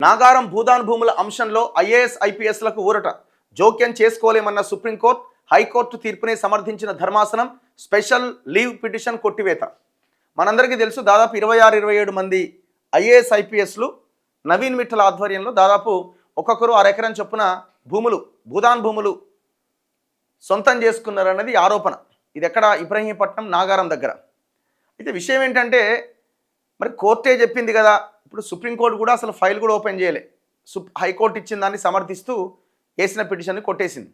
నాగారం భూదాన్ భూముల అంశంలో ఐఏఎస్ ఐపీఎస్లకు ఊరట. జోక్యం చేసుకోలేమన్న సుప్రీంకోర్టు, హైకోర్టు తీర్పుని సమర్థించిన ధర్మాసనం స్పెషల్ లీవ్ పిటిషన్ కొట్టివేత. మనందరికీ తెలుసు, దాదాపు 26-27 మంది ఐఏఎస్ ఐపీఎస్లు నవీన్ మిట్టల్ ఆధ్వర్యంలో దాదాపు ఒక్కొక్కరు అరెకరం చొప్పున భూదాన్ భూములు సొంతం చేసుకున్నారన్నది ఆరోపణ. ఇది ఎక్కడ? ఇబ్రహీంపట్నం నాగారం దగ్గర. అయితే విషయం ఏంటంటే, మరి కోర్టే చెప్పింది కదా, ఇప్పుడు సుప్రీంకోర్టు కూడా అసలు ఫైల్ కూడా ఓపెన్ చేయలే. హైకోర్టు ఇచ్చిన దాన్ని సమర్థిస్తూ వేసిన పిటిషన్ని కొట్టేసింది.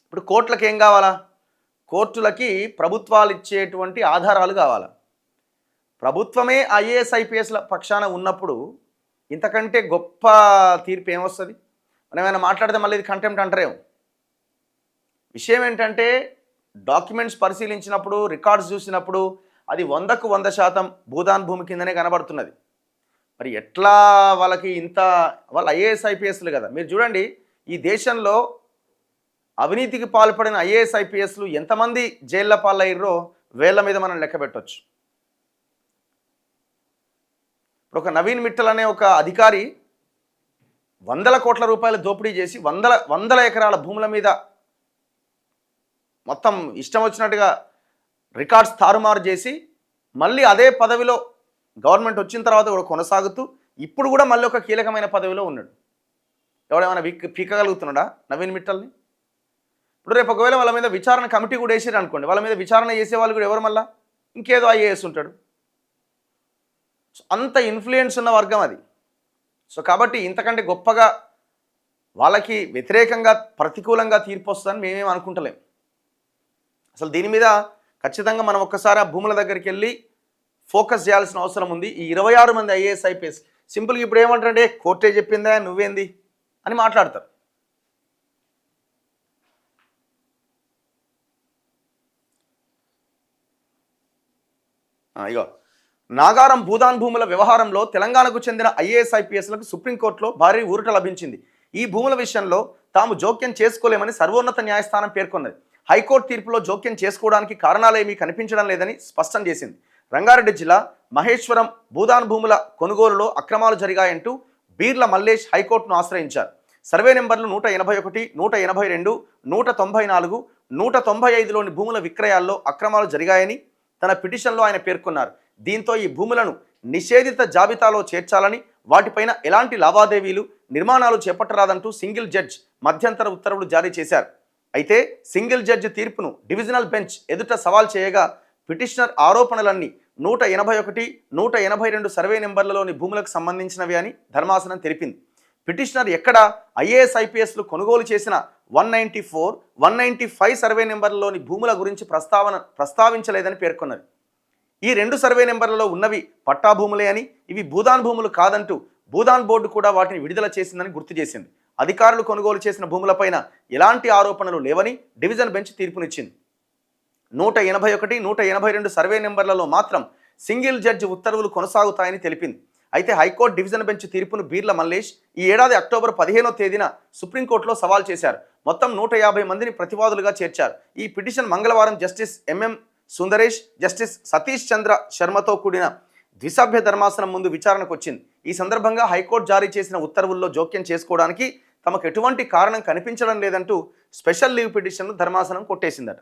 ఇప్పుడు కోర్టులకు ఏం కావాలా? కోర్టులకి ప్రభుత్వాలు ఇచ్చేటువంటి ఆధారాలు కావాలా? ప్రభుత్వమే ఐఏఎస్ ఐపీఎస్ల పక్షాన ఉన్నప్పుడు ఇంతకంటే గొప్ప తీర్పు ఏమొస్తుంది? మనం ఏమైనా మాట్లాడితే మళ్ళీ ఇది కంటెంప్ట్ అంటారేమో. విషయం ఏంటంటే, డాక్యుమెంట్స్ పరిశీలించినప్పుడు, రికార్డ్స్ చూసినప్పుడు అది 100కు 100% భూదాన్ భూమి కిందనే కనబడుతున్నది. మరి ఎట్లా వాళ్ళకి వాళ్ళ ఐఏఎస్ ఐపీఎస్లు కదా. మీరు చూడండి, ఈ దేశంలో అవినీతికి పాల్పడిన ఐఏఎస్ ఐపీఎస్లు ఎంతమంది జైళ్ళ పాలయ్యారో వేళ్ల మీద మనం లెక్క పెట్టవచ్చు. ఇప్పుడు ఒక నవీన్ మిట్టల్ అనే ఒక అధికారి 100 కోట్ల రూపాయల దోపిడీ చేసి వందల ఎకరాల భూముల మీద మొత్తం ఇష్టం వచ్చినట్టుగా రికార్డ్స్ తారుమారు చేసి మళ్ళీ అదే పదవిలో గవర్నమెంట్ వచ్చిన తర్వాత కూడా కొనసాగుతూ ఇప్పుడు కూడా మళ్ళీ ఒక కీలకమైన పదవిలో ఉన్నాడు. ఎవడేమైనా పీకగలుగుతున్నాడా నవీన్ మిట్టల్ని? ఇప్పుడు రేపు ఒకవేళ వాళ్ళ మీద విచారణ కమిటీ కూడా వేసారు అనుకోండి, వాళ్ళ మీద విచారణ చేసే వాళ్ళు కూడా ఎవరు? మళ్ళా ఇంకేదో ఐఏఎస్ ఉంటాడు. అంత ఇన్ఫ్లుయెన్స్ ఉన్న వర్గం అది. సో కాబట్టి ఇంతకంటే గొప్పగా వాళ్ళకి వ్యతిరేకంగా ప్రతికూలంగా తీర్పు వస్తుందని మేమేం అనుకుంటలేం. అసలు దీని మీద ఖచ్చితంగా మనం ఒక్కసారి ఆ భూముల దగ్గరికి వెళ్ళి ఫోకస్ చేయాల్సిన అవసరం ఉంది. ఈ 26 మంది ఐఏఎస్ ఐపీఎస్ సింపుల్గా ఇప్పుడు ఏమంటారంటే, కోర్టే చెప్పిందా నువ్వేంది అని మాట్లాడతారు. ఇగో నాగారం భూదాన్ భూముల వ్యవహారంలో తెలంగాణకు చెందిన ఐఏఎస్ ఐపీఎస్లకు సుప్రీంకోర్టులో భారీ ఊరట లభించింది. ఈ భూముల విషయంలో తాము జోక్యం చేసుకోలేమని సర్వోన్నత న్యాయస్థానం పేర్కొన్నది. హైకోర్టు తీర్పులో జోక్యం చేసుకోవడానికి కారణాలేమీ కనిపించడం లేదని స్పష్టం చేసింది. రంగారెడ్డి జిల్లా మహేశ్వరం భూదాన్ భూముల కొనుగోలులో అక్రమాలు జరిగాయంటూ బీర్ల మల్లేష్ హైకోర్టును ఆశ్రయించారు. సర్వే నెంబర్లు 181, 182, 194, 195లోని భూముల విక్రయాల్లో అక్రమాలు జరిగాయని తన పిటిషన్లో ఆయన పేర్కొన్నారు. దీంతో ఈ భూములను నిషేధిత జాబితాలో చేర్చాలని, వాటిపైన ఎలాంటి లావాదేవీలు, నిర్మాణాలు చేపట్టరాదంటూ సింగిల్ జడ్జ్ మధ్యంతర ఉత్తర్వులు జారీ చేశారు. అయితే సింగిల్ జడ్జి తీర్పును డివిజనల్ బెంచ్ ఎదుట సవాల్ చేయగా పిటిషనర్ ఆరోపణలన్నీ 181, 182 సర్వే నెంబర్లలోని భూములకు సంబంధించినవి అని ధర్మాసనం తెలిపింది. పిటిషనర్ ఎక్కడ ఐఏఎస్ ఐపీఎస్లు కొనుగోలు చేసిన 194, 195 సర్వే నెంబర్లలోని భూముల గురించి ప్రస్తావించలేదని పేర్కొన్నది. ఈ 2 సర్వే నెంబర్లలో ఉన్నవి పట్టా భూములే అని, ఇవి భూదాన్ భూములు కాదంటూ భూదాన్ బోర్డు కూడా వాటిని విడుదల చేసిందని గుర్తు చేసింది. అధికారులు కొనుగోలు చేసిన భూములపైన ఎలాంటి ఆరోపణలు లేవని డివిజన్ బెంచ్ తీర్పునిచ్చింది. 181, 182 సర్వే నెంబర్లలో మాత్రం సింగిల్ జడ్జి ఉత్తర్వులు కొనసాగుతాయని తెలిపింది. అయితే హైకోర్టు డివిజన్ బెంచ్ తీర్పును బీర్ల మల్లేష్ ఈ ఏడాది అక్టోబర్ 15వ తేదీన సుప్రీంకోర్టులో సవాల్ చేశారు. మొత్తం 150 మందిని ప్రతివాదులుగా చేర్చారు. ఈ పిటిషన్ మంగళవారం justice MM Sundaresh, justice Satish Chandra శర్మతో కూడిన ద్విసభ్య ధర్మాసనం ముందు విచారణకు వచ్చింది. ఈ సందర్భంగా హైకోర్టు జారీ చేసిన ఉత్తర్వుల్లో జోక్యం చేసుకోవడానికి తమకు ఎటువంటి కారణం కనిపించడం లేదంటూ స్పెషల్ లీవ్ పిటిషన్ను ధర్మాసనం కొట్టేసిందట.